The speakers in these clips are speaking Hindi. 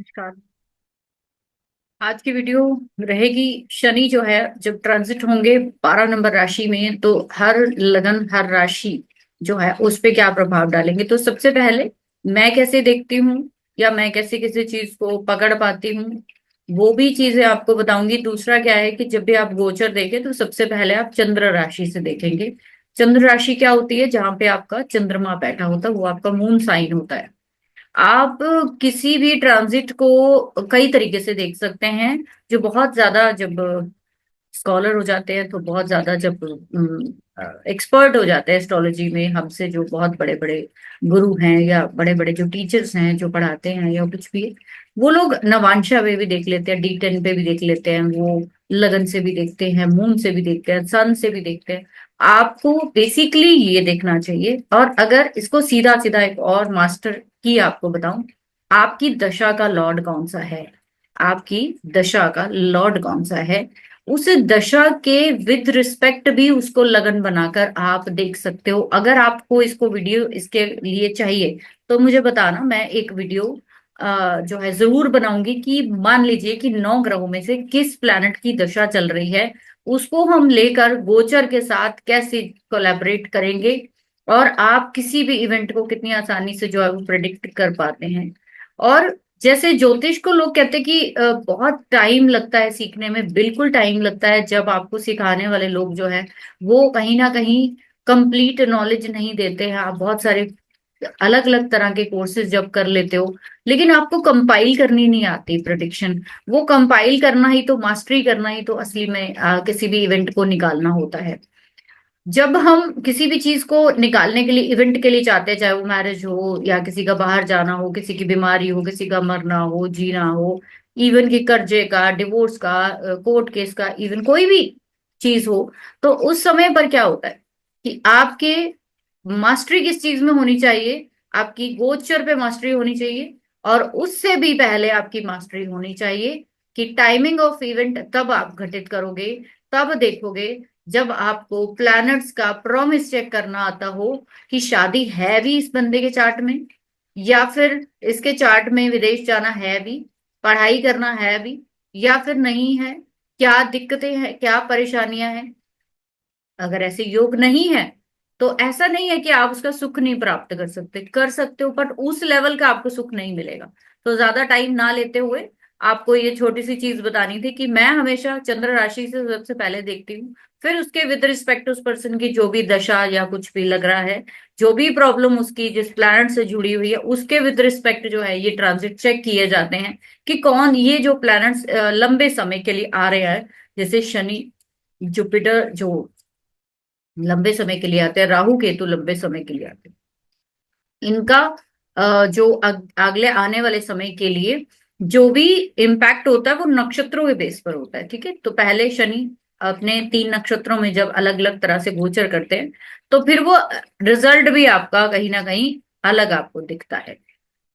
नमस्कार। आज की वीडियो रहेगी शनि जो है जब ट्रांजिट होंगे 12 नंबर राशि में तो हर लगन हर राशि जो है उस पे क्या प्रभाव डालेंगे। तो सबसे पहले मैं कैसे देखती हूँ या मैं कैसे किसी चीज को पकड़ पाती हूँ वो भी चीजें आपको बताऊंगी। दूसरा क्या है कि जब भी आप गोचर देखें तो सबसे पहले आप चंद्र राशि से देखेंगे। चंद्र राशि क्या होती है? जहां पे आपका चंद्रमा बैठा होता है वो आपका मून साइन होता है। आप किसी भी ट्रांजिट को कई तरीके से देख सकते हैं। जो बहुत ज्यादा जब स्कॉलर हो जाते हैं तो बहुत ज्यादा जब एक्सपर्ट हो जाते हैं एस्ट्रोलॉजी में हमसे, जो बहुत बड़े बड़े गुरु हैं या बड़े बड़े जो टीचर्स हैं जो पढ़ाते हैं या कुछ भी है, वो लोग नवांशा पे भी देख लेते हैं, D10 पे भी देख लेते हैं, वो लगन से भी देखते हैं, मून से भी देखते हैं, सन से भी देखते हैं। आपको बेसिकली ये देखना चाहिए। और अगर इसको सीधा सीधा एक और मास्टर की आपको बताऊं, आपकी दशा का लॉर्ड कौन सा है, आपकी दशा का लॉर्ड कौन सा है, उस दशा के विद रिस्पेक्ट भी उसको लगन बनाकर आप देख सकते हो। अगर आपको इसको वीडियो इसके लिए चाहिए तो मुझे बताना, मैं एक वीडियो जो है जरूर बनाऊंगी कि मान लीजिए कि 9 ग्रहों में से किस प्लैनेट की दशा चल रही है, उसको हम लेकर गोचर के साथ कैसे कोलैबोरेट करेंगे और आप किसी भी इवेंट को कितनी आसानी से जो है वो प्रेडिक्ट कर पाते हैं। और जैसे ज्योतिष को लोग कहते हैं कि बहुत टाइम लगता है सीखने में, बिल्कुल टाइम लगता है। जब आपको सिखाने वाले लोग जो है वो कहीं ना कहीं कंप्लीट नॉलेज नहीं देते हैं। आप बहुत सारे अलग अलग तरह के कोर्सेज जब कर लेते हो लेकिन आपको कंपाइल करनी नहीं आती प्रिडिक्शन, वो कंपाइल करना ही तो मास्टरी करना ही तो असली में किसी भी इवेंट को निकालना होता है। जब हम किसी भी चीज को निकालने के लिए इवेंट के लिए चाहते हैं, चाहे वो मैरिज हो या किसी का बाहर जाना हो, किसी की बीमारी हो, किसी का मरना हो, जीना हो, इवन की कर्जे का, डिवोर्स का, कोर्ट केस का, इवन कोई भी चीज हो, तो उस समय पर क्या होता है कि आपके मास्टरी किस चीज में होनी चाहिए, आपकी गोचर पे मास्टरी होनी चाहिए। और उससे भी पहले आपकी मास्टरी होनी चाहिए कि टाइमिंग ऑफ इवेंट तब आप घटित करोगे, तब देखोगे जब आपको प्लैनेट्स का प्रॉमिस चेक करना आता हो कि शादी है भी इस बंदे के चार्ट में, या फिर इसके चार्ट में विदेश जाना है भी, पढ़ाई करना है भी, या फिर नहीं है, क्या दिक्कतें हैं, क्या परेशानियां हैं। अगर ऐसे योग नहीं है तो ऐसा नहीं है कि आप उसका सुख नहीं प्राप्त कर सकते हो, बट उस लेवल का आपको सुख नहीं मिलेगा। तो ज्यादा टाइम ना लेते हुए आपको ये छोटी सी चीज बतानी थी कि मैं हमेशा चंद्र राशि से सबसे पहले देखती हूँ, फिर उसके विद रिस्पेक्ट उस पर्सन की जो भी दशा या कुछ भी लग रहा है, जो भी प्रॉब्लम उसकी जिस प्लैनेट से जुड़ी हुई है, उसके विद रिस्पेक्ट जो है ये ट्रांजिट चेक किए जाते हैं कि कौन ये जो प्लैनेट्स लंबे समय के लिए आ रहे हैं। जैसे शनि, जुपिटर जो लंबे समय के लिए आते हैं, राहु केतु लंबे समय के लिए आते हैं, इनका जो अगले आने वाले समय के लिए जो भी इम्पैक्ट होता है वो नक्षत्रों के बेस पर होता है। ठीक है, तो पहले शनि अपने 3 नक्षत्रों में जब अलग अलग तरह से गोचर करते हैं तो फिर वो रिजल्ट भी आपका कहीं ना कहीं अलग आपको दिखता है।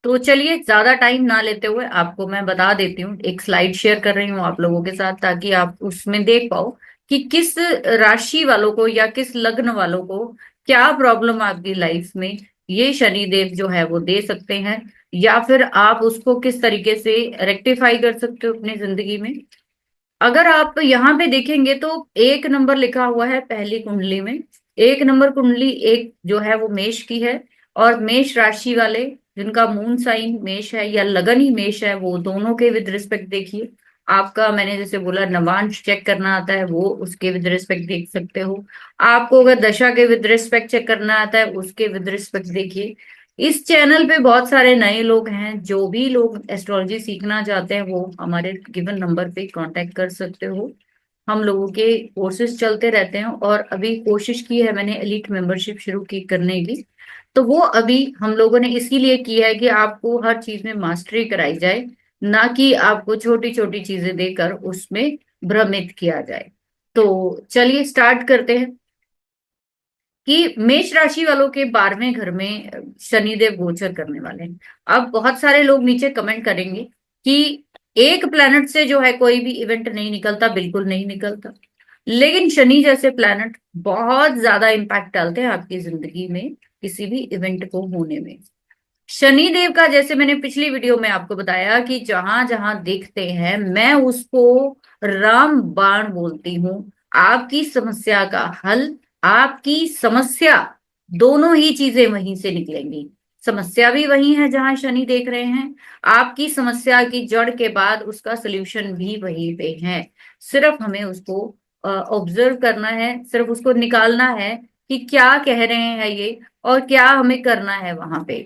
तो चलिए ज्यादा टाइम ना लेते हुए आपको मैं बता देती हूँ, एक स्लाइड शेयर कर रही हूँ आप लोगों के साथ ताकि आप उसमें देख पाओ कि किस राशि वालों को या किस लग्न वालों को क्या प्रॉब्लम आपकी लाइफ में ये शनि देव जो है वो दे सकते हैं, या फिर आप उसको किस तरीके से रेक्टिफाई कर सकते हो अपनी जिंदगी में। अगर आप यहाँ पे देखेंगे तो 1 नंबर लिखा हुआ है पहली कुंडली में। 1 नंबर कुंडली एक जो है वो मेष की है, और मेष राशि वाले जिनका मून साइन मेष है या लगन ही मेष है वो दोनों के विद रिस्पेक्ट देखिए। आपका मैंने जैसे बोला नवांश चेक करना आता है वो उसके विद रिस्पेक्ट देख सकते हो। आपको अगर दशा के विद रिस्पेक्ट चेक करना आता है उसके विद रिस्पेक्ट देखिए। इस चैनल पे बहुत सारे नए लोग हैं, जो भी लोग एस्ट्रोलॉजी सीखना चाहते हैं वो हमारे गिवन नंबर पे कांटेक्ट कर सकते हो। हम लोगों के कोर्सेज चलते रहते हैं और अभी कोशिश की है मैंने एलिट मेंबरशिप शुरू की करने की, तो वो अभी हम लोगों ने इसीलिए की है कि आपको हर चीज में मास्टरी कराई जाए, ना कि आपको छोटी छोटी चीजें देकर उसमें भ्रमित किया जाए। तो चलिए स्टार्ट करते हैं कि मेष राशि वालों के 12वें घर में शनिदेव गोचर करने वाले हैं। अब बहुत सारे लोग नीचे कमेंट करेंगे कि एक प्लैनेट से जो है कोई भी इवेंट नहीं निकलता, बिल्कुल नहीं निकलता, लेकिन शनि जैसे प्लैनेट बहुत ज्यादा इम्पैक्ट डालते हैं आपकी जिंदगी में किसी भी इवेंट को होने में। शनि देव का जैसे मैंने पिछली वीडियो में आपको बताया कि जहां जहां दिखते हैं मैं उसको राम बाण बोलती हूँ। आपकी समस्या का हल, आपकी समस्या, दोनों ही चीजें वहीं से निकलेंगी। समस्या भी वही है जहां शनि देख रहे हैं, आपकी समस्या की जड़ के बाद उसका सलूशन भी वहीं पे है। सिर्फ हमें उसको ऑब्जर्व करना है, सिर्फ उसको निकालना है कि क्या कह रहे हैं ये और क्या हमें करना है वहां पे।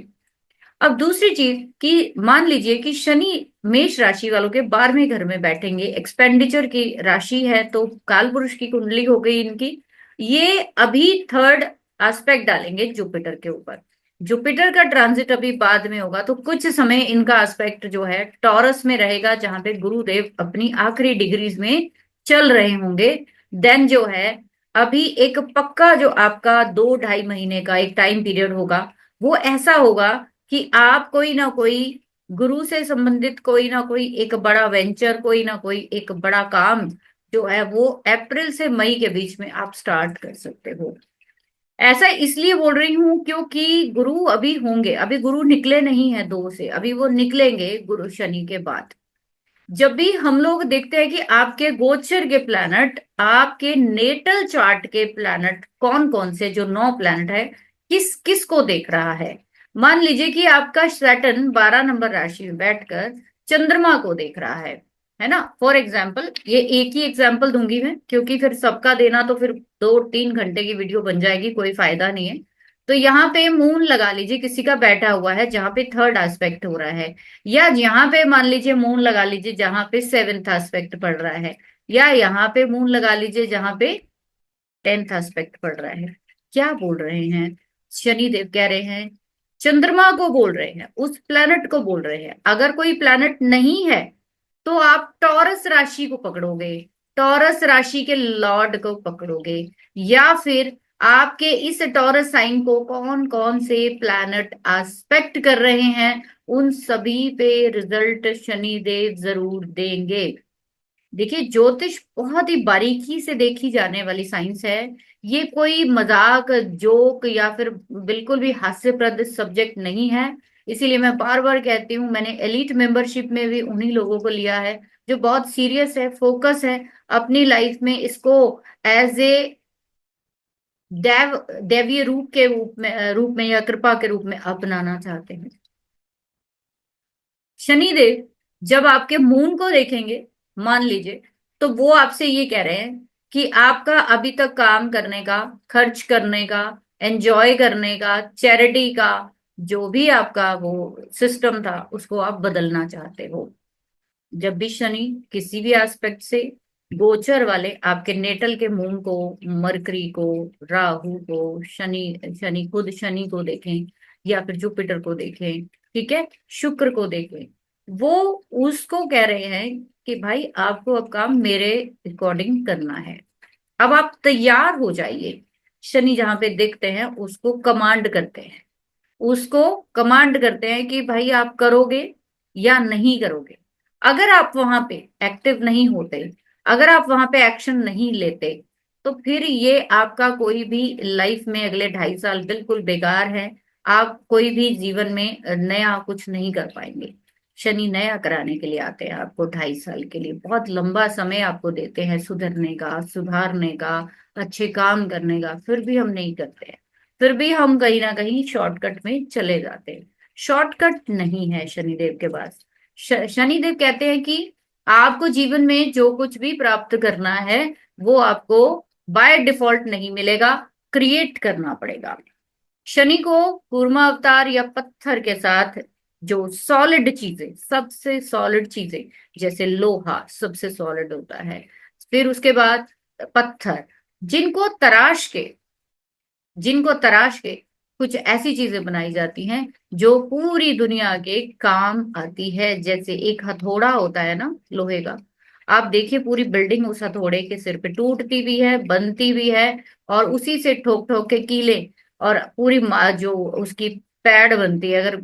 अब दूसरी चीज कि मान लीजिए कि शनि मेष राशि वालों के 12वें घर में बैठेंगे, एक्सपेंडिचर की राशि है, तो काल पुरुष की कुंडली हो गई इनकी। ये अभी थर्ड एस्पेक्ट डालेंगे जुपिटर के ऊपर। जुपिटर का ट्रांजिट अभी बाद में होगा, तो कुछ समय इनका एस्पेक्ट जो है टॉरस में रहेगा, जहां पे गुरुदेव अपनी आखिरी डिग्रीज में चल रहे होंगे। देन जो है अभी एक पक्का जो आपका 2-2.5 महीने का एक टाइम पीरियड होगा, वो ऐसा होगा कि आप कोई ना कोई गुरु से संबंधित कोई ना कोई एक बड़ा वेंचर, कोई ना कोई एक बड़ा काम जो है वो अप्रैल से मई के बीच में आप स्टार्ट कर सकते हो। ऐसा इसलिए बोल रही हूं क्योंकि गुरु अभी होंगे, अभी गुरु निकले नहीं है 2 से, अभी वो निकलेंगे गुरु शनि के बाद। जब भी हम लोग देखते हैं कि आपके गोचर के प्लैनेट, आपके नेटल चार्ट के प्लैनेट कौन कौन से, जो 9 प्लैनेट है, किस किस को देख रहा है। मान लीजिए कि आपका सैटर्न 12 नंबर राशि में बैठकर चंद्रमा को देख रहा है ना। फॉर एग्जाम्पल, ये एक ही एग्जाम्पल दूंगी मैं, क्योंकि फिर सबका देना तो फिर 2-3 घंटे की वीडियो बन जाएगी, कोई फायदा नहीं है। तो यहाँ पे मून लगा लीजिए किसी का बैठा हुआ है जहां पे थर्ड एस्पेक्ट हो रहा है, या यहाँ पे मान लीजिए मून लगा लीजिए जहां पे 7th एस्पेक्ट पड़ रहा है, या यहाँ पे मून लगा लीजिए जहां पे 10th एस्पेक्ट पड़ रहा है। क्या बोल रहे हैं शनि देव, कह रहे हैं चंद्रमा को बोल रहे हैं, उस प्लैनेट को बोल रहे हैं। अगर कोई प्लैनेट नहीं है तो आप टॉरस राशि को पकड़ोगे, टॉरस राशि के लॉर्ड को पकड़ोगे, या फिर आपके इस टॉरस साइन को कौन कौन से प्लैनेट एस्पेक्ट कर रहे हैं, उन सभी पे रिजल्ट शनि देव जरूर देंगे। देखिए, ज्योतिष बहुत ही बारीकी से देखी जाने वाली साइंस है। ये कोई मजाक, जोक या फिर बिल्कुल भी हास्यप्रद सब्जेक्ट नहीं है। इसीलिए मैं बार बार कहती हूँ, मैंने एलीट मेंबरशिप में भी उन्हीं लोगों को लिया है जो बहुत सीरियस है, फोकस है, अपनी लाइफ में इसको एज ए दैवीय रूप में या कृपा के रूप में अपनाना चाहते हैं। शनिदेव जब आपके मून को देखेंगे, मान लीजिए, तो वो आपसे ये कह रहे हैं कि आपका अभी तक काम करने का, खर्च करने का, एंजॉय करने का, चैरिटी का जो भी आपका वो सिस्टम था उसको आप बदलना चाहते हो। जब भी शनि किसी भी एस्पेक्ट से गोचर वाले आपके नेटल के मून को, मरकरी को, राहु को, शनि शनि खुद शनि को देखें, या फिर जुपिटर को देखें, ठीक है, शुक्र को देखें, वो उसको कह रहे हैं कि भाई आपको अब काम मेरे अकॉर्डिंग करना है। अब आप तैयार हो जाइए। शनि जहां पे देखते हैं उसको कमांड करते हैं, उसको कमांड करते हैं कि भाई आप करोगे या नहीं करोगे। अगर आप वहां पे एक्टिव नहीं होते, अगर आप वहां पे एक्शन नहीं लेते, तो फिर ये आपका कोई भी लाइफ में अगले 2.5 साल बिल्कुल बेकार है। आप कोई भी जीवन में नया कुछ नहीं कर पाएंगे। शनि नया कराने के लिए आते हैं आपको 2.5 साल के लिए, बहुत लंबा समय आपको देते हैं सुधरने का, सुधारने का, अच्छे काम करने का, फिर भी हम नहीं करते हैं। फिर भी हम कहीं ना कहीं शॉर्टकट में चले जाते हैं। शॉर्टकट नहीं है शनिदेव के पास। शनिदेव कहते हैं कि आपको जीवन में जो कुछ भी प्राप्त करना है वो आपको बाय डिफॉल्ट नहीं मिलेगा, क्रिएट करना पड़ेगा। शनि को कूर्मा अवतार या पत्थर के साथ, जो सॉलिड चीजें, सबसे सॉलिड चीजें, जैसे लोहा सबसे सॉलिड होता है, फिर उसके बाद पत्थर, जिनको तराश के जिनको तराश के कुछ ऐसी चीजें बनाई जाती हैं जो पूरी दुनिया के काम आती है। जैसे एक हथौड़ा होता है ना लोहे का, आप देखिए पूरी बिल्डिंग उस हथौड़े के सिर पे टूटती भी है, बनती भी है, और उसी से ठोक ठोक के कीले और पूरी जो उसकी पैड बनती है। अगर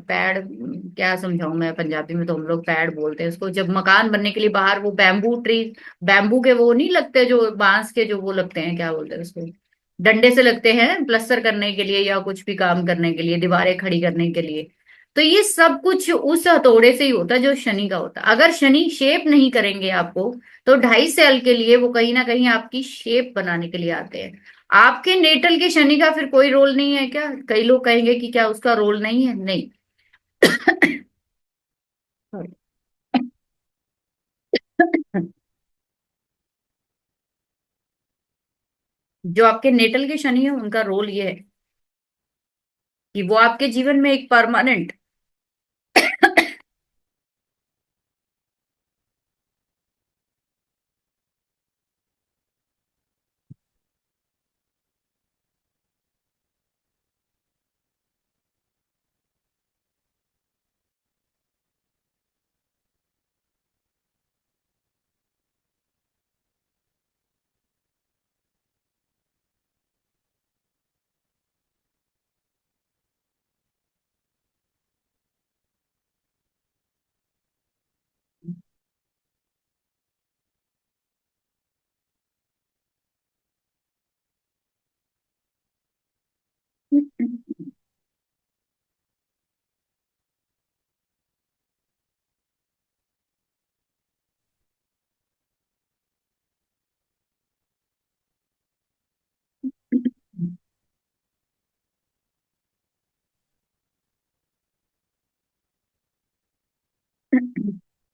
पैड क्या समझाऊं मैं, पंजाबी में तो हम लोग पैड बोलते हैं उसको, जब मकान बनने के लिए बाहर वो बैम्बू ट्री, बैम्बू के वो नहीं लगते, जो बांस के जो वो लगते हैं, क्या बोलते हैं उसको, डंडे से लगते हैं प्लस्तर करने के लिए या कुछ भी काम करने के लिए, दीवारें खड़ी करने के लिए। तो ये सब कुछ उस हथौड़े से ही होता है जो शनि का होता है। अगर शनि शेप नहीं करेंगे आपको, तो 2.5 साल के लिए वो कहीं ना कहीं आपकी शेप बनाने के लिए आते हैं। आपके नेटल के शनि का फिर कोई रोल नहीं है क्या? कई लोग कहेंगे कि क्या उसका रोल नहीं है? नहीं। जो आपके नेटल के शनि है उनका रोल ये है कि वो आपके जीवन में एक परमानेंट।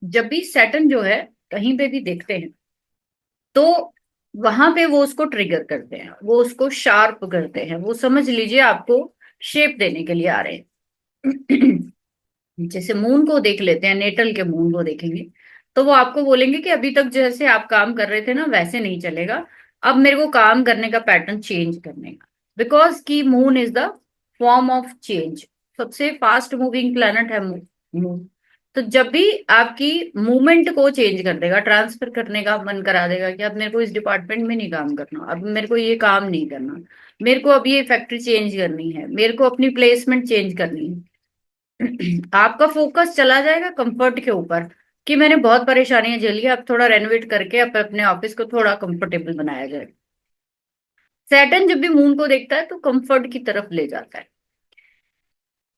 जब भी सैटर्न जो है कहीं पे भी देखते हैं, तो वहां पे वो उसको ट्रिगर करते हैं, वो उसको शार्प करते हैं, वो समझ लीजिए आपको शेप देने के लिए आ रहे हैं। जैसे मून को देख लेते हैं, नेटल के मून को देखेंगे, तो वो आपको बोलेंगे कि अभी तक जैसे आप काम कर रहे थे ना वैसे नहीं चलेगा, अब मेरे को काम करने का पैटर्न चेंज करने का। बिकॉज की moon is the form of change, सबसे फास्ट मूविंग प्लैनेट है मून। तो जब भी आपकी मूवमेंट को चेंज कर देगा, ट्रांसफर करने का मन करा देगा कि अब मेरे को इस डिपार्टमेंट में नहीं काम करना, अब मेरे को ये काम नहीं करना, मेरे को अब ये फैक्ट्री चेंज करनी है, मेरे को अपनी प्लेसमेंट चेंज करनी है, आपका फोकस चला जाएगा कंफर्ट के ऊपर कि मैंने बहुत परेशानियां झेली है, अब थोड़ा रेनोवेट करके अब अपने ऑफिस को थोड़ा कंफर्टेबल बनाया जाए। सैटर्न जब भी मून को देखता है तो कंफर्ट की तरफ ले जाता है।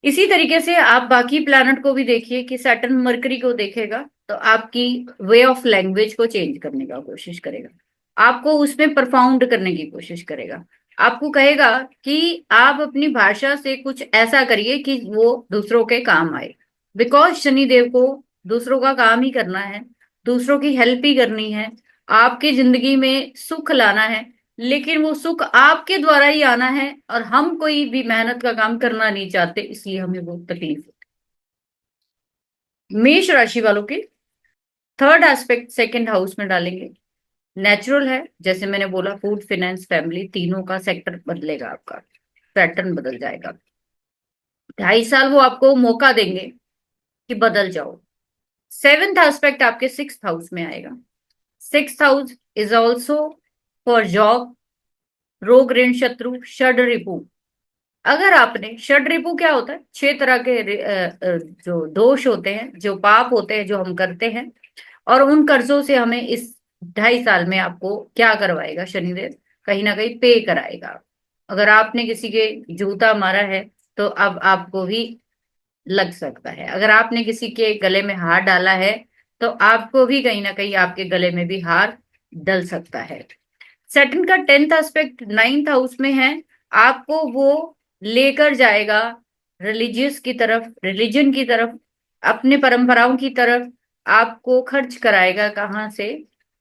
इसी तरीके से आप बाकी प्लैनेट को भी देखिए कि सैटर्न मरकरी को देखेगा तो आपकी वे ऑफ लैंग्वेज को चेंज करने का कोशिश करेगा, आपको उसमें परफाउंड करने की कोशिश करेगा, आपको कहेगा कि आप अपनी भाषा से कुछ ऐसा करिए कि वो दूसरों के काम आए। बिकॉज शनिदेव को दूसरों का काम ही करना है, दूसरों की हेल्प ही करनी है, आपकी जिंदगी में सुख लाना है, लेकिन वो सुख आपके द्वारा ही आना है, और हम कोई भी मेहनत का काम करना नहीं चाहते, इसलिए हमें वो तकलीफ होती है। मेष राशि वालों के थर्ड एस्पेक्ट सेकंड हाउस में डालेंगे, नेचुरल है, जैसे मैंने बोला फूड फाइनेंस फैमिली तीनों का सेक्टर बदलेगा, आपका पैटर्न बदल जाएगा। 2.5 साल वो आपको मौका देंगे कि बदल जाओ। सेवेंथ एस्पेक्ट आपके सिक्स हाउस में आएगा। Six house is also for job, रोग ऋण शत्रु षड रिपु। अगर आपने षड रिपु क्या होता है? 6 तरह के जो दोष होते हैं, जो पाप होते हैं जो हम करते हैं, और उन कर्जों से हमें इस 2.5 साल में आपको क्या करवाएगा शनिदेव? कहीं ना कहीं पे कराएगा। अगर आपने किसी के जूता मारा है तो अब आपको भी लग सकता है, अगर आपने किसी के गले में हार डाला है तो आपको भी कहीं ना कहीं आपके गले में भी हार डल सकता है। सैटर्न का 10th एस्पेक्ट 9th हाउस में है, आपको वो लेकर जाएगा रिलीजियस की तरफ, रिलीजन की तरफ, अपने परंपराओं की तरफ, आपको खर्च कराएगा कहाँ से?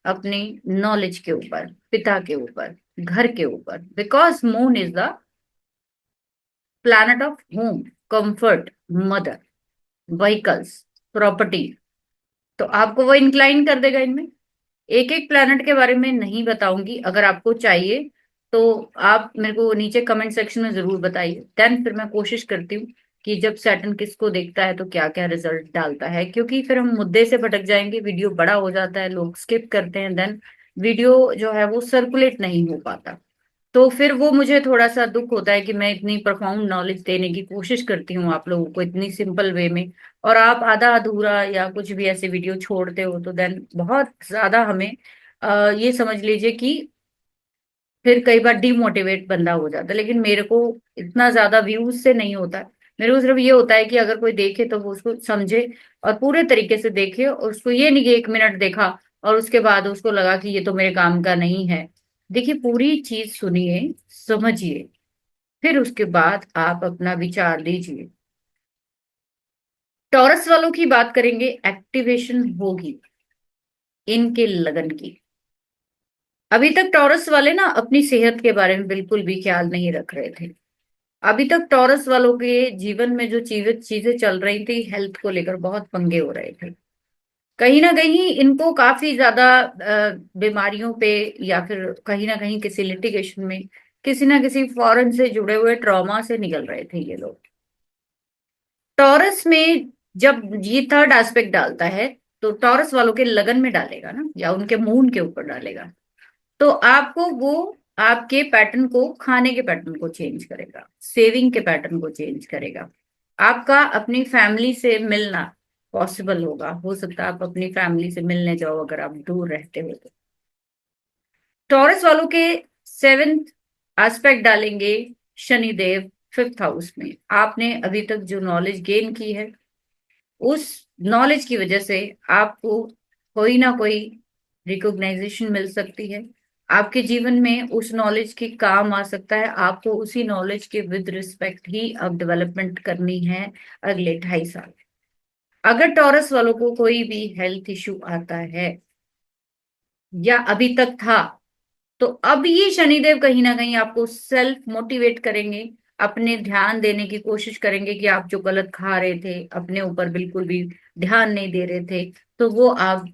अपनी नॉलेज के ऊपर, पिता के ऊपर, घर के ऊपर। Because moon is the planet of home, comfort, mother, vehicles, property. तो आपको वो इंक्लाइन कर देगा इनमें। एक एक प्लैनेट के बारे में नहीं बताऊंगी, अगर आपको चाहिए तो आप मेरे को नीचे कमेंट सेक्शन में जरूर बताइए, देन फिर मैं कोशिश करती हूँ कि जब सैटर्न किसको देखता है तो क्या क्या रिजल्ट डालता है, क्योंकि फिर हम मुद्दे से भटक जाएंगे, वीडियो बड़ा हो जाता है, लोग स्किप करते हैं, देन वीडियो जो है वो सर्कुलेट नहीं हो पाता। तो फिर वो मुझे थोड़ा सा दुख होता है कि मैं इतनी प्रोफाउंड नॉलेज देने की कोशिश करती हूँ आप लोगों को इतनी सिंपल वे में, और आप आधा अधूरा या कुछ भी ऐसे वीडियो छोड़ते हो, तो देन बहुत ज्यादा हमें ये समझ लीजिए कि फिर कई बार डिमोटिवेट बंदा हो जाता है। लेकिन मेरे को इतना ज्यादा व्यूज से नहीं होता है, मेरे को सिर्फ ये होता है कि अगर कोई देखे तो वो उसको समझे और पूरे तरीके से देखे, और उसको ये नहीं कि 1 मिनट देखा और उसके बाद उसको लगा कि ये तो मेरे काम का नहीं है। देखिए, पूरी चीज सुनिए, समझिए, फिर उसके बाद आप अपना विचार दीजिए। टॉरस वालों की बात करेंगे, एक्टिवेशन होगी इनके लगन की। अभी तक टॉरस वाले ना अपनी सेहत के बारे में बिल्कुल भी ख्याल नहीं रख रहे थे। अभी तक टॉरस वालों के जीवन में जो चीजें चीजें चल रही थी, हेल्थ को लेकर बहुत पंगे हो रहे थे। कहीं ना कहीं इनको काफी ज्यादा बीमारियों पे, या फिर कहीं ना कहीं किसी लिटिगेशन में, किसी ना किसी फॉरेन से जुड़े हुए ट्रॉमा से निकल रहे थे ये लोग। टॉरस में जब ये थर्ड एस्पेक्ट डालता है, तो टॉरस वालों के लगन में डालेगा ना, या उनके मून के ऊपर डालेगा, तो आपको वो आपके पैटर्न को, खाने के पैटर्न को चेंज करेगा, सेविंग के पैटर्न को चेंज करेगा। आपका अपनी फैमिली से मिलना पॉसिबल होगा, हो सकता है आप अपनी फैमिली से मिलने जाओ अगर आप दूर रहते हो तो। टॉरस वालों के सेवेंथ एस्पेक्ट डालेंगे शनिदेव फिफ्थ हाउस में। आपने अभी तक जो नॉलेज गेन की है, उस नॉलेज की वजह से आपको कोई ना कोई रिकॉग्नाइजेशन मिल सकती है। आपके जीवन में उस नॉलेज की काम आ सकता है। आपको उसी नॉलेज के विद रिस्पेक्ट ही अब डेवलपमेंट करनी है अगले 2.5 साल। अगर टॉरस वालों को कोई भी हेल्थ इश्यू आता है, या अभी तक था, तो अब ये शनिदेव कहीं ना कहीं आपको सेल्फ मोटिवेट करेंगे, अपने ध्यान देने की कोशिश करेंगे कि आप जो गलत खा रहे थे, अपने ऊपर बिल्कुल भी ध्यान नहीं दे रहे थे, तो वो आप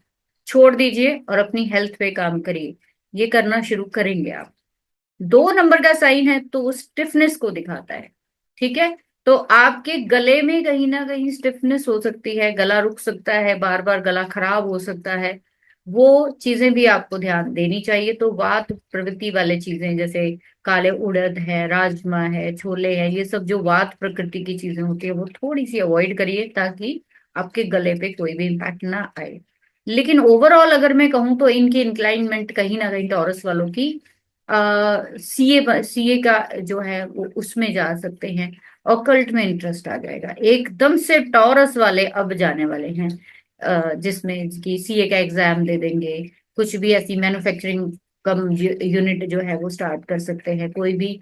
छोड़ दीजिए और अपनी हेल्थ पे काम करिए। ये करना शुरू करेंगे आप। 2 नंबर का साइन है तो वो स्टिफनेस को दिखाता है। ठीक है, तो आपके गले में कहीं ना कहीं स्टिफनेस हो सकती है, गला रुक सकता है, बार बार गला खराब हो सकता है। वो चीजें भी आपको ध्यान देनी चाहिए। तो वात प्रवृत्ति वाले चीजें, जैसे काले उड़द है, राजमा है, छोले है, ये सब जो वात प्रकृति की चीजें होती है, वो थोड़ी सी अवॉइड करिए, ताकि आपके गले पे कोई भी इम्पैक्ट ना आए। लेकिन ओवरऑल अगर मैं कहूँ तो इनकी इंक्लाइनमेंट कहीं ना कहीं टॉरस वालों की सीए सीए का जो है वो उसमें जा सकते हैं। ऑकल्ट में इंटरेस्ट आ जाएगा एकदम से। टॉरस वाले अब जाने वाले हैं जिसमें कि सीए का एग्जाम दे देंगे, कुछ भी ऐसी मैन्युफैक्चरिंग कम यूनिट जो है वो स्टार्ट कर सकते हैं, कोई भी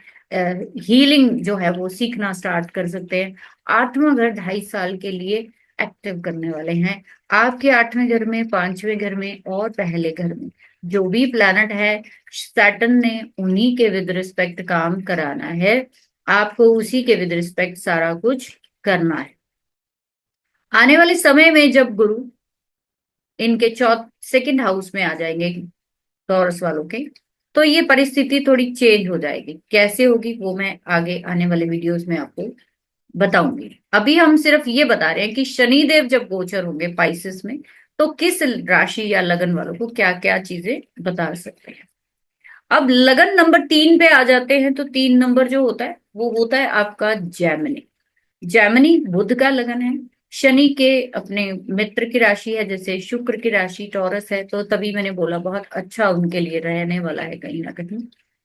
हीलिंग जो है वो सीखना स्टार्ट कर सकते हैं। 8वां घर 2.5 साल के लिए एक्टिव करने वाले हैं। आपके 8वें घर में, 5वें घर में और पहले घर में जो भी प्लैनेट है, सैटर्न ने उन्हीं के विद रिस्पेक्ट काम कराना है। आपको उसी के विद रिस्पेक्ट सारा कुछ करना है। आने वाले समय में जब गुरु इनके चौथ सेकंड हाउस में आ जाएंगे टॉरस वालों के, तो ये परिस्थिति थोड़ी चेंज हो जाएगी। कैसे होगी वो मैं आगे आने वाले वीडियोस में आपको बताऊंगी। अभी हम सिर्फ ये बता रहे हैं कि शनिदेव जब गोचर होंगे पाइसेस में, तो किस राशि या लगन वालों को क्या क्या चीजें बता सकते हैं। अब लगन नंबर 3 पे आ जाते हैं, तो 3 नंबर जो होता है वो होता है आपका जैमिनी। जैमिनी बुध का लगन है। शनि के अपने मित्र की राशि है, जैसे शुक्र की राशि टॉरस है, तो तभी मैंने बोला बहुत अच्छा उनके लिए रहने वाला है। कहीं ना कहीं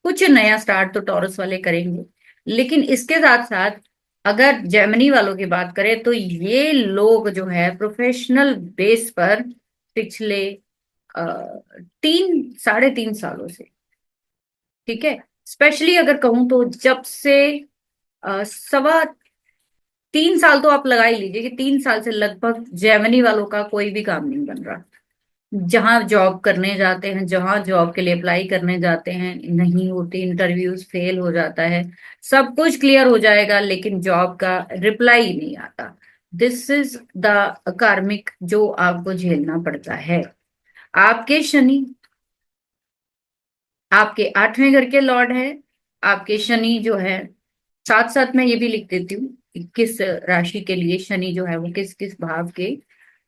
कुछ नया स्टार्ट तो टॉरस वाले करेंगे। लेकिन इसके साथ साथ अगर जेमिनी वालों की बात करें, तो ये लोग जो है प्रोफेशनल बेस पर पिछले 3 साढ़े 3 सालों से, ठीक है, स्पेशली अगर कहूं तो जब से 3 साल तो आप लगा ही लीजिए कि 3 साल से लगभग जेमिनी वालों का कोई भी काम नहीं बन रहा। जहां जॉब करने जाते हैं, जहां जॉब के लिए अप्लाई करने जाते हैं, नहीं होती, इंटरव्यूज फेल हो जाता है। सब कुछ क्लियर हो जाएगा लेकिन जॉब का रिप्लाई नहीं आता। दिस इज द कार्मिक जो आपको झेलना पड़ता है। आपके शनि आपके 8वें घर के लॉर्ड है। आपके शनि जो है, साथ साथ मैं ये भी लिख देती हूँ कि किस राशि के लिए शनि जो है वो किस किस भाव के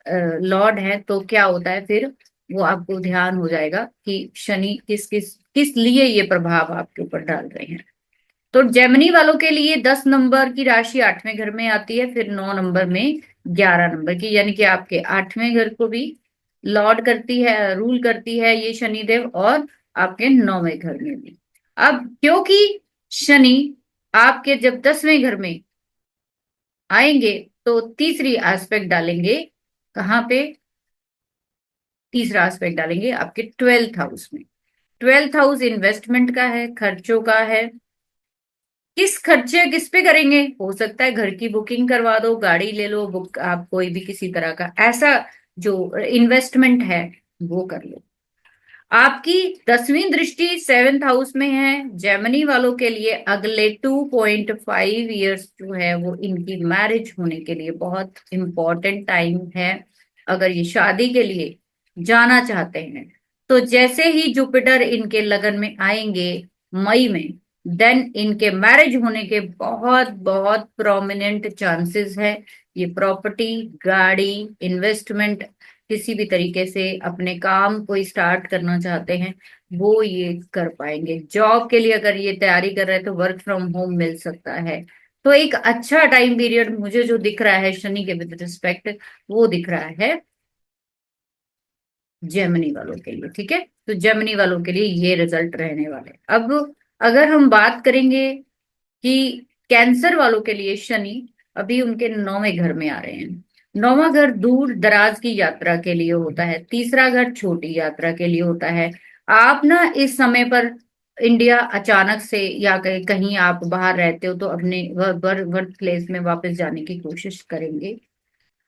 लॉर्ड है, तो क्या होता है फिर वो आपको ध्यान हो जाएगा कि शनि किस किस किस लिए ये प्रभाव आपके ऊपर डाल रहे हैं। तो जेमिनी वालों के लिए 10 नंबर की राशि 8वें घर में आती है, फिर 9 नंबर में, 11 नंबर की, यानी कि आपके 8वें घर को भी लॉर्ड करती है, रूल करती है ये शनिदेव, और आपके 9वें घर में भी। अब क्योंकि शनि आपके जब 10वें घर में आएंगे तो तीसरी एस्पेक्ट डालेंगे। कहाँ पे? तीसरा एस्पेक्ट डालेंगे आपके 12th हाउस में। 12th हाउस इन्वेस्टमेंट का है, खर्चों का है। किस खर्चे किस पे करेंगे? हो सकता है घर की बुकिंग करवा दो, गाड़ी ले लो, बुक आप कोई भी किसी तरह का ऐसा जो इन्वेस्टमेंट है वो कर लो। आपकी 10वीं दृष्टि 7th हाउस में है। जेमिनी वालों के लिए अगले 2.5 इयर्स जो है वो इनकी मैरिज होने के लिए बहुत इंपॉर्टेंट टाइम है। अगर ये शादी के लिए जाना चाहते हैं तो जैसे ही जुपिटर इनके लगन में आएंगे मई में, देन इनके मैरिज होने के बहुत बहुत प्रोमिनेंट चांसेस है। ये प्रॉपर्टी, गाड़ी, इन्वेस्टमेंट, किसी भी तरीके से अपने काम को स्टार्ट करना चाहते हैं वो ये कर पाएंगे। जॉब के लिए अगर ये तैयारी कर रहे हैं तो वर्क फ्रॉम होम मिल सकता है। तो एक अच्छा टाइम पीरियड मुझे जो दिख रहा है शनि के विद रिस्पेक्ट, वो दिख रहा है जेमिनी वालों के लिए। ठीक है, तो जेमिनी वालों के लिए ये रिजल्ट रहने वाले हैं। अब अगर हम बात करेंगे कि कैंसर वालों के लिए शनि अभी उनके 9वें घर में आ रहे हैं। 9वां घर दूर दराज की यात्रा के लिए होता है, तीसरा घर छोटी यात्रा के लिए होता है। आप ना इस समय पर इंडिया अचानक से या कहीं कहीं आप बाहर रहते हो तो अपने बर्थ प्लेस में वापस जाने की कोशिश करेंगे।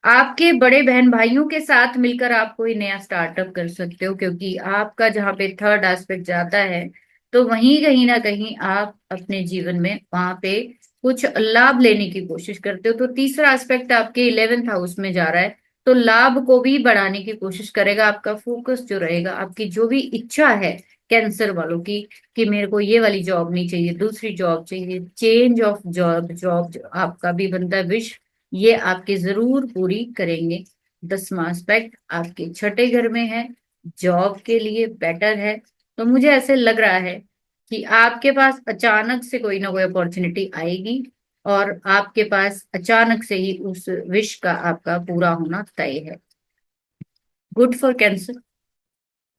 आपके बड़े बहन भाइयों के साथ मिलकर आप कोई नया स्टार्टअप कर सकते हो, क्योंकि आपका जहाँ पे थर्ड एस्पेक्ट जाता है तो वहीं कहीं ना कहीं आप अपने जीवन में वहां पे कुछ लाभ लेने की कोशिश करते हो। तो तीसरा एस्पेक्ट आपके 11th हाउस में जा रहा है, तो लाभ को भी बढ़ाने की कोशिश करेगा। आपका फोकस जो रहेगा, आपकी जो भी इच्छा है कैंसर वालों की कि मेरे को ये वाली जॉब नहीं चाहिए, दूसरी जॉब चाहिए, चेंज ऑफ जॉब, जॉब आपका भी बनता है विश, ये आपके जरूर पूरी करेंगे। 10वां एस्पेक्ट आपके छठे घर में है, जॉब के लिए बेटर है। तो मुझे ऐसे लग रहा है कि आपके पास अचानक से कोई ना कोई अपॉर्चुनिटी आएगी और आपके पास अचानक से ही उस विश का आपका पूरा होना तय है। Good for cancer.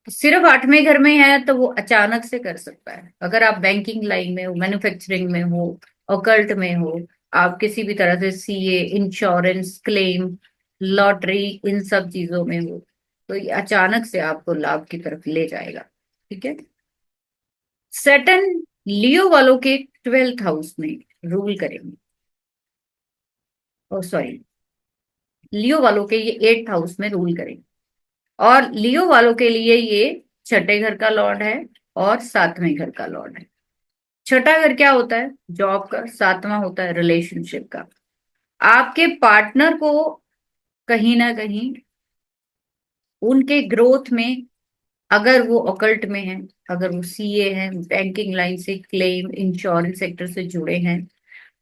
सिर्फ 8वें घर में है तो वो अचानक से कर सकता है। अगर आप बैंकिंग लाइन में हो, मैन्युफैक्चरिंग में हो, ऑकल्ट में हो, आप किसी भी तरह से सीए, इंश्योरेंस क्लेम, लॉटरी, इन सब चीजों में हो तो ये अचानक से आपको लाभ की तरफ ले जाएगा। ठीक है। सैटर्न लियो वालों के 12th हाउस में रूल करेंगे। ओ सॉरी, लियो वालों के ये 8th हाउस में रूल करेंगे। और लियो वालों के लिए ये छठे घर का लॉर्ड है और 7वें घर का लॉर्ड है। छठा घर क्या होता है? जॉब का। 7वां होता है रिलेशनशिप का। आपके पार्टनर को कहीं ना कहीं उनके ग्रोथ में, अगर वो ऑकल्ट में है, अगर वो सीए है, बैंकिंग लाइन से, क्लेम, इंश्योरेंस सेक्टर से जुड़े हैं,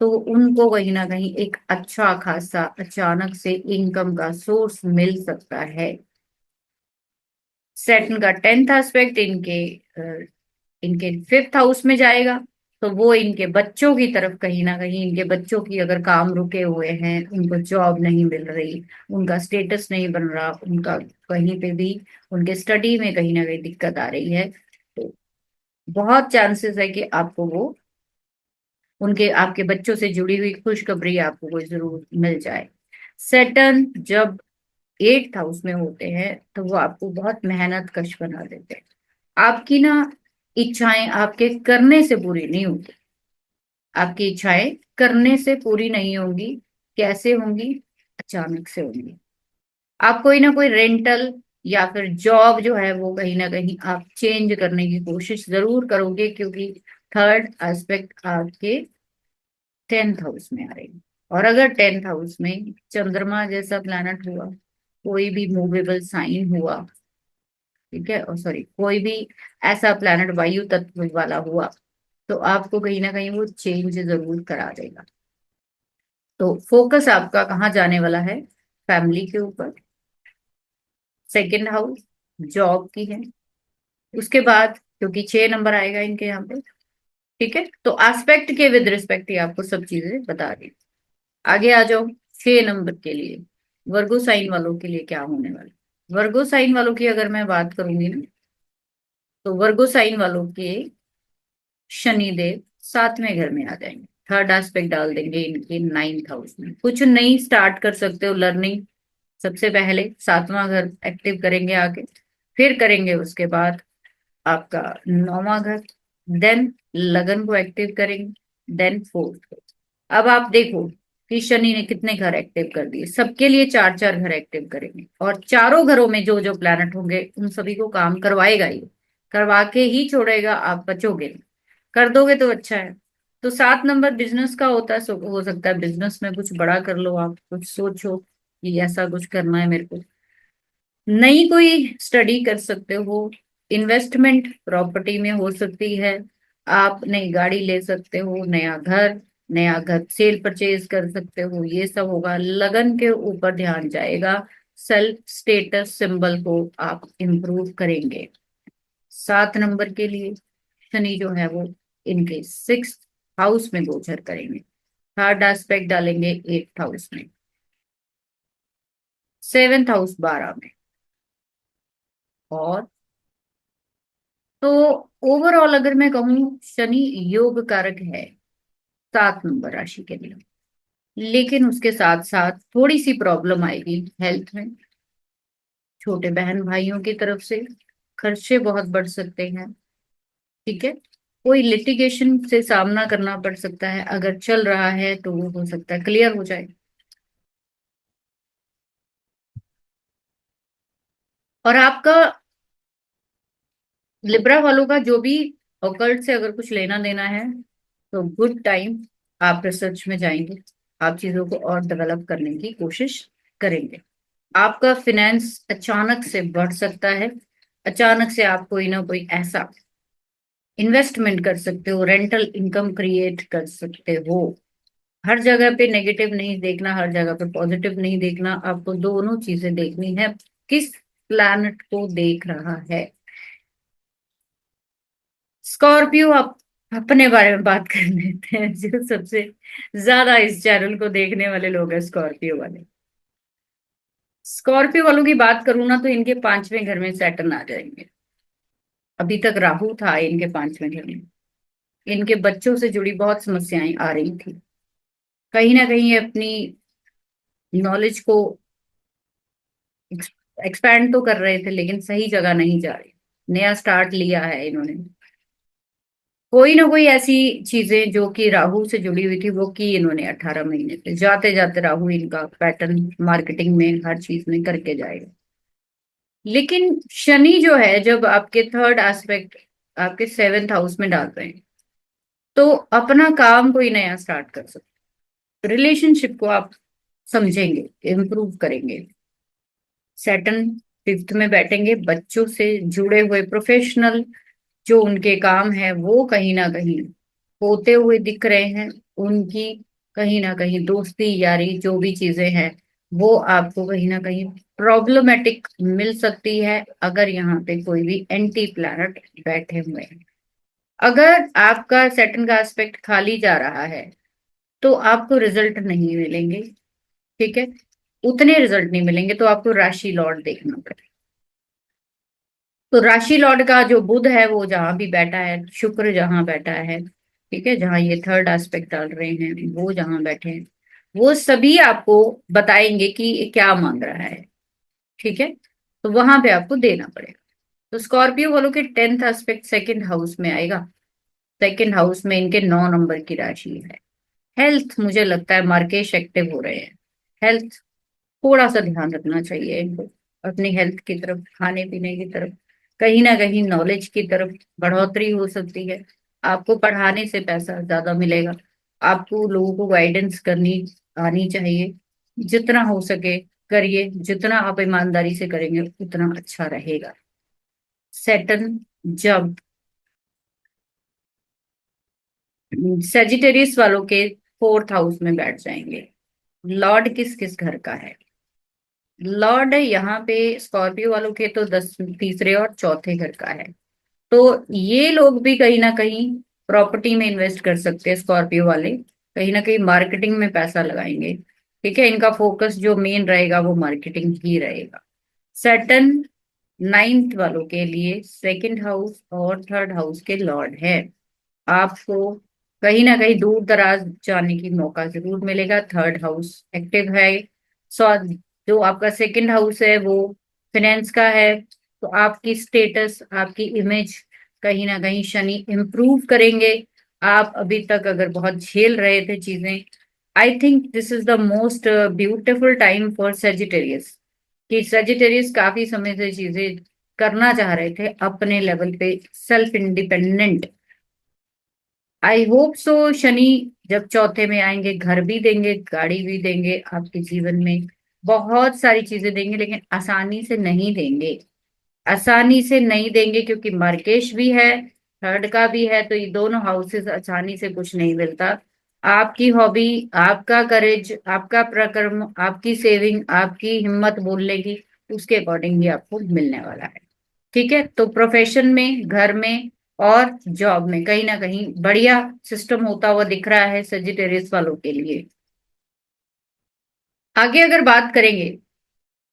तो उनको कहीं ना कहीं एक अच्छा खासा अचानक से इनकम का सोर्स मिल सकता है। सैटर्न का 10th एस्पेक्ट इनके 5th हाउस में जाएगा, तो वो इनके बच्चों की तरफ कहीं ना कहीं, इनके बच्चों की अगर काम रुके हुए हैं, उनको जॉब नहीं मिल रही, उनका स्टेटस नहीं बन रहा, उनका कहीं पे भी उनके स्टडी में कहीं ना कहीं दिक्कत आ रही है, तो बहुत चांसेस है कि आपको वो उनके आपके बच्चों से जुड़ी हुई खुशखबरी आपको कोई जरूर मिल जाए। सैटर्न जब 8th हाउस में होते हैं तो वो आपको बहुत मेहनत कश बना देते हैं। आपकी ना इच्छाएं आपके करने से पूरी नहीं होती। आपकी इच्छाएं करने से पूरी नहीं होंगी। कैसे होंगी? अचानक से होंगी। आप कोई ना कोई रेंटल या फिर जॉब जो है वो कहीं ना कहीं आप चेंज करने की कोशिश जरूर करोगे, क्योंकि थर्ड एस्पेक्ट आपके 10th हाउस में आ रही है। और अगर 10th हाउस में चंद्रमा जैसा प्लैनेट हुआ, कोई भी मूवेबल साइन हुआ, ठीक है, और सॉरी कोई भी ऐसा प्लैनेट वायु तत्व वाला हुआ, तो आपको कहीं ना कहीं वो चेंज जरूर करा देगा। तो फोकस आपका कहाँ जाने वाला है? फैमिली के ऊपर। सेकंड हाउस जॉब की है। उसके बाद क्योंकि 6 नंबर आएगा इनके यहाँ पे, ठीक है, तो एस्पेक्ट के विद रिस्पेक्ट ही आपको सब चीजें बता दी। आगे आ जाओ। 6 नंबर के लिए वर्गो साइन वालों के लिए क्या होने वाला है? वर्गो साइन वालों की अगर मैं बात करूंगी ना, तो वर्गो साइन वालों के शनिदेव 7वें घर में आ जाएंगे। थर्ड एस्पेक्ट डाल देंगे इनके 9th हाउस में। कुछ नई स्टार्ट कर सकते हो लर्निंग। सबसे पहले 7वां घर एक्टिव करेंगे आगे, फिर करेंगे उसके बाद आपका 9वां घर, देन लगन को एक्टिव करेंगे, देन फोर्थ। अब आप देखो कि शनि ने कितने घर एक्टिव कर दिए, सबके लिए चार चार घर एक्टिव करेंगे, और चारों घरों में जो जो प्लैनेट होंगे उन सभी को काम करवाएगा ही, करवा के ही छोड़ेगा, आप बचोगे नहीं। कर दोगे तो अच्छा है। तो 7 नंबर बिजनेस का होता है, हो सकता है बिजनेस में कुछ बड़ा कर लो, आप कुछ सोचो कि ऐसा कुछ करना है मेरे को। नई कोई स्टडी कर सकते हो, इन्वेस्टमेंट प्रॉपर्टी में हो सकती है, आप नई गाड़ी ले सकते हो, नया घर सेल परचेज कर सकते हो, ये सब होगा। लगन के ऊपर ध्यान जाएगा, सेल्फ स्टेटस सिंबल को आप इम्प्रूव करेंगे। 7 नंबर के लिए शनि जो है वो इनके 6th हाउस में गोचर करेंगे, थर्ड एस्पेक्ट डालेंगे 8th हाउस में, 7th हाउस 12 में। और तो ओवरऑल अगर मैं कहूँ, शनि योग कारक है 7 नंबर राशि के लिए, लेकिन उसके साथ साथ थोड़ी सी प्रॉब्लम आएगी हेल्थ में। छोटे बहन भाइयों की तरफ से खर्चे बहुत बढ़ सकते हैं। ठीक है, कोई लिटिगेशन से सामना करना पड़ सकता है, अगर चल रहा है तो वो हो सकता है क्लियर हो जाए। और आपका लिब्रा वालों का जो भी ऑकल्ट से अगर कुछ लेना देना है, तो गुड टाइम, आप रिसर्च में जाएंगे, आप चीजों को और डेवलप करने की कोशिश करेंगे। आपका फिनेंस अचानक से बढ़ सकता है, अचानक से आप कोई ना कोई ऐसा इन्वेस्टमेंट कर सकते हो, रेंटल इनकम क्रिएट कर सकते हो। हर जगह पे नेगेटिव नहीं देखना, हर जगह पे पॉजिटिव नहीं देखना, आपको दोनों चीजें देखनी है। किस प्लैनेट को देख रहा है स्कॉर्पियो, आप अपने बारे में बात कर लेते हैं। जो सबसे ज्यादा इस चैनल को देखने वाले लोग हैं स्कॉर्पियो वाले। स्कॉर्पियो वालों की बात करूँ ना, तो इनके 5वें घर में सैटर्न आ जाएंगे। अभी तक राहु था इनके 5वें घर में, इनके बच्चों से जुड़ी बहुत समस्याएं आ रही थी। कहीं ना कहीं ये अपनी नॉलेज को एक्सपैंड तो कर रहे थे, लेकिन सही जगह नहीं जा रहे। नया स्टार्ट लिया है इन्होंने, कोई ना कोई ऐसी चीजें जो कि राहु से जुड़ी हुई थी वो की इन्होंने 18 महीने से, जाते जाते राहु इनका पैटर्न मार्केटिंग में हर चीज में करके जाएगा। लेकिन शनि जो है जब आपके थर्ड एस्पेक्ट आपके 7th हाउस में डाल रहे हैं, तो अपना काम कोई नया स्टार्ट कर सकते, रिलेशनशिप को आप समझेंगे, इम्प्रूव करेंगे। सैटर्न 5th में बैठेंगे, बच्चों से जुड़े हुए प्रोफेशनल जो उनके काम है वो कहीं ना कहीं होते हुए दिख रहे हैं। उनकी कहीं ना कहीं दोस्ती यारी जो भी चीजें हैं, वो आपको कहीं ना कहीं प्रॉब्लमेटिक मिल सकती है, अगर यहाँ पे कोई भी एंटी प्लैनेट बैठे हुए हैं। अगर आपका सैटर्न का एस्पेक्ट खाली जा रहा है, तो आपको रिजल्ट नहीं मिलेंगे। ठीक है, उतने रिजल्ट नहीं मिलेंगे, तो आपको राशि लॉर्ड देखना पड़ेगा। तो राशि लॉर्ड का जो बुध है वो जहां भी बैठा है, शुक्र जहां बैठा है, ठीक है, जहां ये थर्ड एस्पेक्ट डाल रहे हैं वो जहां बैठे हैं, वो सभी आपको बताएंगे कि ये क्या मांग रहा है। ठीक है, तो वहां पे आपको देना पड़ेगा। तो स्कॉर्पियो वालों के 10th एस्पेक्ट 2nd हाउस में आएगा। 2nd हाउस में इनके 9 नंबर की राशि है। हेल्थ, मुझे लगता है मार्केश एक्टिव हो रहे हैं, हेल्थ थोड़ा सा ध्यान रखना चाहिए इनको, अपनी हेल्थ की तरफ, खाने पीने की तरफ, कहीं ना कहीं नॉलेज की तरफ बढ़ोतरी हो सकती है। आपको पढ़ाने से पैसा ज्यादा मिलेगा, आपको लोगों को गाइडेंस करनी आनी चाहिए। जितना हो सके करिए, जितना आप ईमानदारी से करेंगे उतना अच्छा रहेगा। सैटर्न जब सेजिटेरियस वालों के 4th हाउस में बैठ जाएंगे, लॉर्ड किस किस घर का है? लॉर्ड यहाँ पे स्कॉर्पियो वालों के तो 10 तीसरे और चौथे घर का है। तो ये लोग भी कहीं ना कहीं प्रॉपर्टी में इन्वेस्ट कर सकते हैं, स्कॉर्पियो वाले कहीं ना कहीं मार्केटिंग में पैसा लगाएंगे। ठीक है, इनका फोकस जो मेन रहेगा वो मार्केटिंग ही रहेगा। सैटर्न 9th वालों के लिए 2nd हाउस और 3rd हाउस के लॉर्ड है। आपको कहीं ना कहीं दूर दराज जाने की मौका जरूर मिलेगा। थर्ड हाउस एक्टिव है। सो जो आपका सेकंड हाउस है वो फाइनेंस का है, तो आपकी स्टेटस, आपकी इमेज कहीं ना कहीं शनि इम्प्रूव करेंगे। आप अभी तक अगर बहुत झेल रहे थे चीजें, I think this is the most beautiful time for Sagittarius, कि सेजिटेरियस काफी समय से चीजें करना चाह रहे थे अपने लेवल पे, self independent. I hope so. Shani जब चौथे में आएंगे, घर भी देंगे, गाड़ी भी देंगे, आपके जीवन में बहुत सारी चीजें देंगे, लेकिन आसानी से नहीं देंगे। आसानी से नहीं देंगे क्योंकि मार्केश भी है, थर्ड का भी है, तो ये दोनों हाउसेस आसानी से कुछ नहीं मिलता। आपकी हॉबी, आपका करेज, आपका प्रकर्म, आपकी सेविंग, आपकी हिम्मत बोलने की, उसके अकॉर्डिंग ही आपको मिलने वाला है। ठीक है, तो प्रोफेशन में, घर में और जॉब में कहीं ना कहीं बढ़िया सिस्टम होता हुआ दिख रहा है सजिटेरियस वालों के लिए। आगे अगर बात करेंगे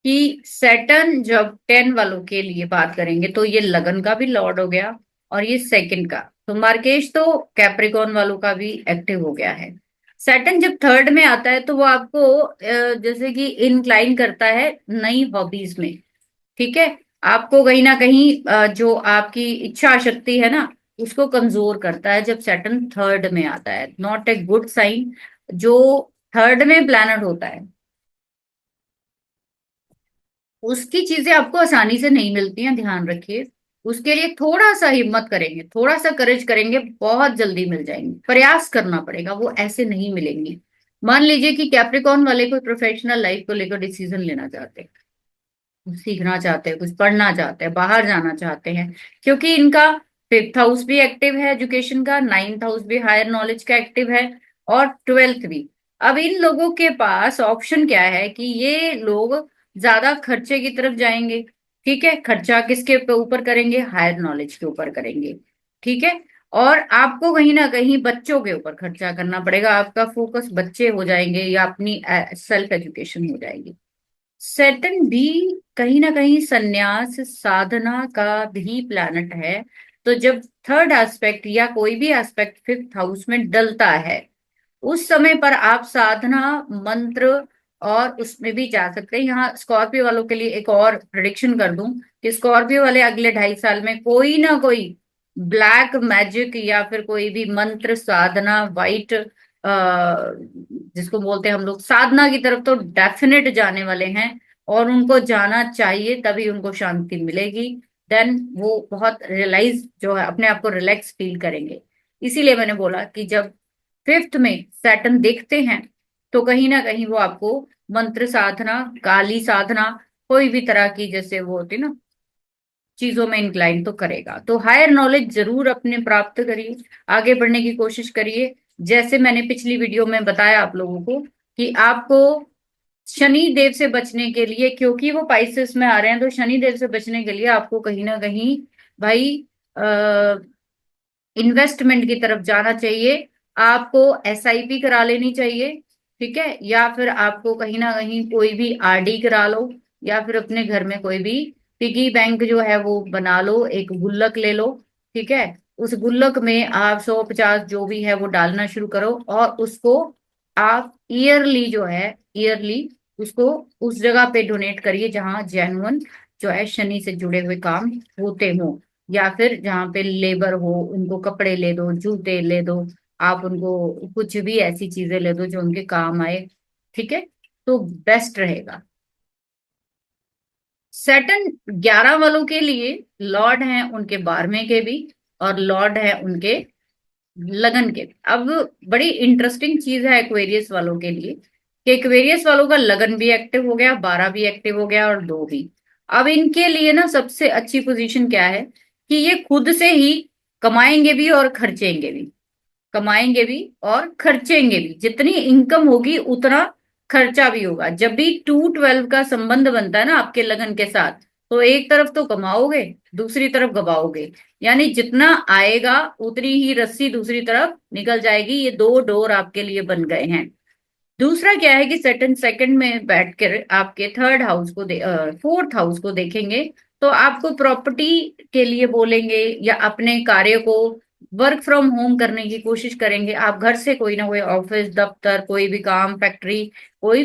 कि सैटर्न जब 10 वालों के लिए बात करेंगे, तो ये लगन का भी लॉर्ड हो गया और ये सेकंड का, तो मार्केश तो कैप्रिकॉर्न वालों का भी एक्टिव हो गया है। सैटर्न जब थर्ड में आता है तो वो आपको जैसे कि इंक्लाइन करता है नई हॉबीज में। ठीक है, आपको कहीं ना कहीं जो आपकी इच्छा शक्ति है ना, उसको कमजोर करता है जब सैटर्न थर्ड में आता है। Not a good sign. जो थर्ड में प्लैनेट होता है, उसकी चीजें आपको आसानी से नहीं मिलती हैं, ध्यान रखिए। उसके लिए थोड़ा सा हिम्मत करेंगे, थोड़ा सा करेज करेंगे, बहुत जल्दी मिल जाएंगे। प्रयास करना पड़ेगा, वो ऐसे नहीं मिलेंगे। मान लीजिए कि कैप्रिकॉर्न वाले कोई प्रोफेशनल लाइफ को लेकर डिसीजन लेना चाहते हैं, सीखना चाहते हैं, कुछ पढ़ना चाहते हैं, बाहर जाना चाहते हैं, क्योंकि इनका फिफ्थ हाउस भी एक्टिव है एजुकेशन का, नाइन्थ हाउस भी हायर नॉलेज का एक्टिव है, और ट्वेल्थ भी। अब इन लोगों के पास ऑप्शन क्या है कि ये लोग ज्यादा खर्चे की तरफ जाएंगे। ठीक है, खर्चा किसके ऊपर करेंगे? हायर नॉलेज के ऊपर करेंगे। ठीक है, और आपको कहीं ना कहीं बच्चों के ऊपर खर्चा करना पड़ेगा। आपका फोकस बच्चे हो जाएंगे या अपनी सेल्फ एजुकेशन हो जाएगी। सेटन भी कहीं ना कहीं संन्यास साधना का भी प्लैनेट है। तो जब थर्ड एस्पेक्ट या कोई भी एस्पेक्ट फिफ्थ हाउस में डलता है, उस समय पर आप साधना, मंत्र और उसमें भी जा सकते हैं। यहाँ स्कॉर्पियो वालों के लिए एक और प्रिडिक्शन कर दूं कि स्कॉर्पियो वाले अगले 2.5 साल में कोई ना कोई ब्लैक मैजिक या फिर कोई भी मंत्र, साधना, वाइट जिसको बोलते हैं हम लोग, साधना की तरफ तो डेफिनेट जाने वाले हैं। और उनको जाना चाहिए, तभी उनको शांति मिलेगी। देन वो बहुत रियलाइज जो है, अपने आप को रिलैक्स फील करेंगे। इसीलिए मैंने बोला कि जब फिफ्थ में सैटर्न देखते हैं, तो कहीं ना कहीं वो आपको मंत्र साधना, काली साधना, कोई भी तरह की जैसे वो होती ना चीजों में इंक्लाइन तो करेगा। तो हायर नॉलेज जरूर अपने प्राप्त करिए, आगे बढ़ने की कोशिश करिए। जैसे मैंने पिछली वीडियो में बताया आप लोगों को कि आपको शनि देव से बचने के लिए, क्योंकि वो पाइसेस में आ रहे हैं, तो शनि देव से बचने के लिए आपको कहीं ना कहीं भाई इन्वेस्टमेंट की तरफ जाना चाहिए। आपको एसआईपी करा लेनी चाहिए। ठीक है, या फिर आपको कहीं ना कहीं कोई भी आरडी करा लो, या फिर अपने घर में कोई भी पिगी बैंक जो है वो बना लो, एक गुल्लक ले लो। ठीक है, उस गुल्लक में आप 100-50 जो भी है वो डालना शुरू करो, और उसको आप ईयरली जो है, ईयरली उसको उस जगह पे डोनेट करिए जहां जेन्युइन जो है शनि से जुड़े हुए काम होते हो, या फिर जहाँ पे लेबर हो उनको कपड़े ले दो, जूते ले दो, आप उनको कुछ भी ऐसी चीजें ले दो जो उनके काम आए। ठीक है, तो बेस्ट रहेगा। सैटर्न 11 वालों के लिए लॉर्ड हैं उनके 12वें के भी, और लॉर्ड है उनके लगन के। अब बड़ी इंटरेस्टिंग चीज है एक्वेरियस वालों के लिए कि एक्वेरियस वालों का लगन भी एक्टिव हो गया, 12 भी एक्टिव हो गया और 2 भी। अब इनके लिए ना सबसे अच्छी पोजीशन क्या है कि ये खुद से ही कमाएंगे भी और खर्चेंगे भी। कमाएंगे भी और खर्चेंगे भी, जितनी इनकम होगी उतना खर्चा भी होगा। जब भी 2-12 का संबंध बनता है ना आपके लगन के साथ, तो एक तरफ तो कमाओगे, दूसरी तरफ गवाओगे। यानी जितना आएगा उतनी ही रस्सी दूसरी तरफ निकल जाएगी। ये दो डोर आपके लिए बन गए हैं। दूसरा क्या है कि सेकंड सेकंड में बैठकर आपके थर्ड हाउस को फोर्थ हाउस को देखेंगे, तो आपको प्रॉपर्टी के लिए बोलेंगे या अपने कार्य को वर्क फ्रॉम होम करने की कोशिश करेंगे, आप घर से कोई ना कोई ऑफिस दफ्तर कोई भी काम फैक्ट्री कोई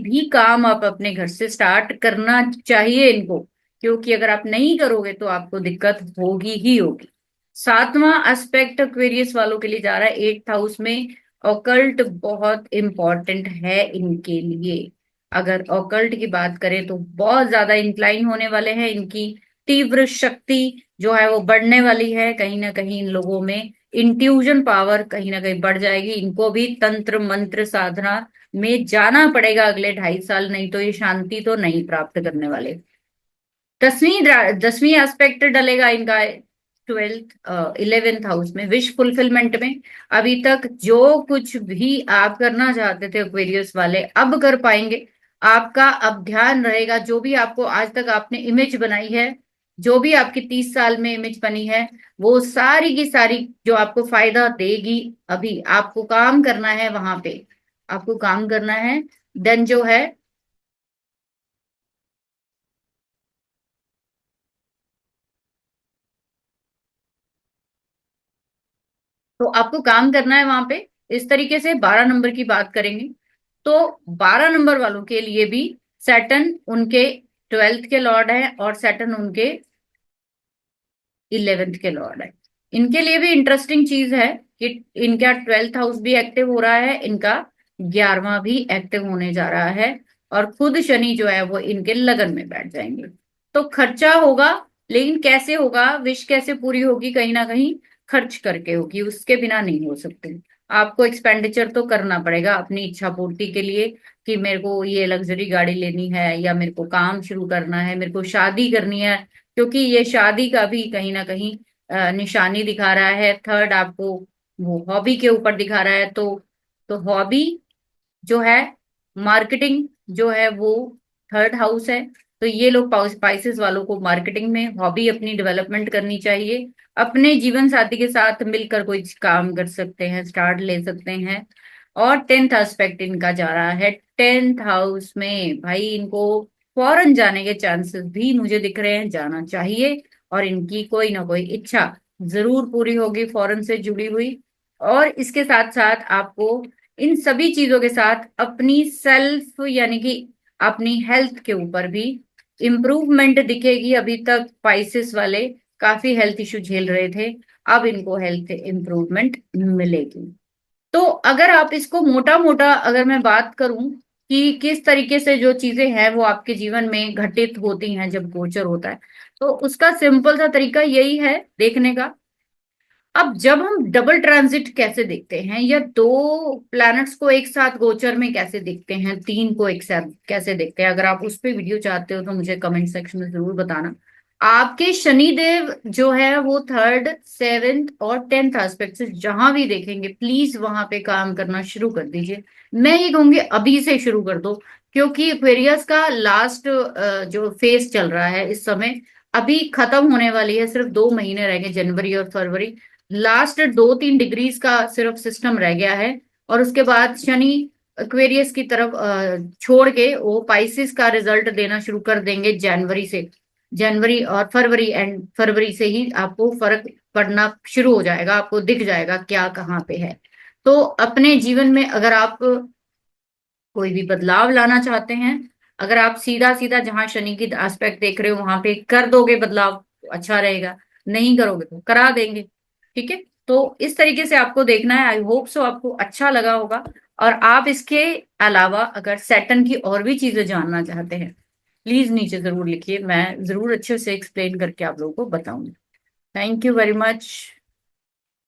भी काम आप अपने घर से स्टार्ट करना चाहिए इनको, क्योंकि अगर आप नहीं करोगे तो आपको दिक्कत होगी ही होगी। सातवां एस्पेक्ट एक्वेरियस वालों के लिए जा रहा है 8th हाउस में। ऑकल्ट बहुत इंपॉर्टेंट है इनके लिए। अगर ऑकल्ट की बात करें तो बहुत ज्यादा इंक्लाइन होने वाले हैं, इनकी तीव्र शक्ति जो है वो बढ़ने वाली है। कहीं ना कहीं इन लोगों में इंट्यूजन पावर कहीं ना कहीं बढ़ जाएगी। इनको भी तंत्र मंत्र साधना में जाना पड़ेगा अगले 2.5 साल, नहीं तो ये शांति तो नहीं प्राप्त करने वाले। 10वीं एस्पेक्ट डलेगा इनका 11th हाउस में, विश फुलफिलमेंट में। अभी तक जो कुछ भी आप करना चाहते थे एक्वेरियस वाले अब कर पाएंगे। आपका अब ध्यान रहेगा, जो भी आपको आज तक आपने इमेज बनाई है, जो भी आपकी 30 साल में इमेज बनी है, वो सारी की सारी जो आपको फायदा देगी। अभी आपको काम करना है वहां पे, आपको काम करना है। देन जो है, तो आपको काम करना है वहां पे। इस तरीके से 12 नंबर की बात करेंगे तो 12 नंबर वालों के लिए भी सैटर्न उनके 12th के लॉर्ड है और सैटर्न उनके 11th के लॉर्ड है। इनके लिए भी इंटरेस्टिंग चीज है कि इनका 12th हाउस भी एक्टिव हो रहा है, इनका 11वां भी एक्टिव होने जा रहा है, और खुद शनि जो है वो इनके लगन में बैठ जाएंगे। तो खर्चा होगा, लेकिन कैसे होगा, विश कैसे पूरी होगी, कहीं ना कहीं खर्च करके होगी, उसके बिना नहीं हो सकती। आपको एक्सपेंडिचर तो करना पड़ेगा अपनी इच्छा पूर्ति के लिए, कि मेरे को ये लग्जरी गाड़ी लेनी है, या मेरे को काम शुरू करना है, मेरे को शादी करनी है, क्योंकि ये शादी का भी कहीं ना कहीं निशानी दिखा रहा है। थर्ड आपको वो हॉबी के ऊपर दिखा रहा है, तो हॉबी जो है, मार्केटिंग जो है वो 3rd हाउस है। तो ये लोग स्पाइसेस वालों को मार्केटिंग में हॉबी अपनी डेवलपमेंट करनी चाहिए। अपने जीवन साथी के साथ मिलकर कोई काम कर सकते हैं, स्टार्ट ले सकते हैं। और 10th एस्पेक्ट इनका जा रहा है 10th हाउस में। भाई इनको फॉरेन जाने के चांसेस भी मुझे दिख रहे हैं, जाना चाहिए, और इनकी कोई ना कोई इच्छा जरूर पूरी होगी फॉरेन से जुड़ी हुई। और इसके साथ साथ आपको इन सभी चीजों के साथ अपनी सेल्फ यानी कि अपनी हेल्थ के ऊपर भी इम्प्रूवमेंट दिखेगी। अभी तक स्पाइसेस वाले काफी हेल्थ इश्यू झेल रहे थे, अब इनको हेल्थ इम्प्रूवमेंट मिलेगी। तो अगर आप इसको मोटा मोटा अगर मैं बात करूं कि किस तरीके से जो चीजें हैं वो आपके जीवन में घटित होती हैं जब गोचर होता है, तो उसका सिंपल सा तरीका यही है देखने का। अब जब हम डबल ट्रांजिट कैसे देखते हैं, या दो प्लैनेट्स को एक साथ गोचर में कैसे देखते हैं, तीन को एक साथ कैसे देखते हैं, अगर आप उस पर वीडियो चाहते हो तो मुझे कमेंट सेक्शन में जरूर बताना। आपके शनिदेव जो है वो 3rd 7th और 10th एस्पेक्ट से जहां भी देखेंगे, प्लीज वहां पे काम करना शुरू कर दीजिए। मैं ये कहूंगी अभी से शुरू कर दो, क्योंकि एक्वेरियस का लास्ट जो फेज चल रहा है इस समय, अभी खत्म होने वाली है। सिर्फ 2 महीने रह गए, जनवरी और फरवरी, लास्ट 2-3 डिग्रीज का सिर्फ सिस्टम रह गया है। और उसके बाद शनि एक्वेरियस की तरफ छोड़ के वो पाइसिस का रिजल्ट देना शुरू कर देंगे जनवरी से। जनवरी और फरवरी, एंड फरवरी से ही आपको फर्क पड़ना शुरू हो जाएगा, आपको दिख जाएगा क्या कहाँ पे है। तो अपने जीवन में अगर आप कोई भी बदलाव लाना चाहते हैं, अगर आप सीधा सीधा जहां शनि की एस्पेक्ट देख रहे हो वहां पे कर दोगे बदलाव तो अच्छा रहेगा, नहीं करोगे तो करा देंगे। ठीक है, तो इस तरीके से आपको देखना है। आई होप सो आपको अच्छा लगा होगा। और आप इसके अलावा अगर सैटर्न की और भी चीजें जानना चाहते हैं, प्लीज नीचे जरूर लिखिए, मैं जरूर अच्छे से एक्सप्लेन करके आप लोगों को बताऊंगी। Thank you very much.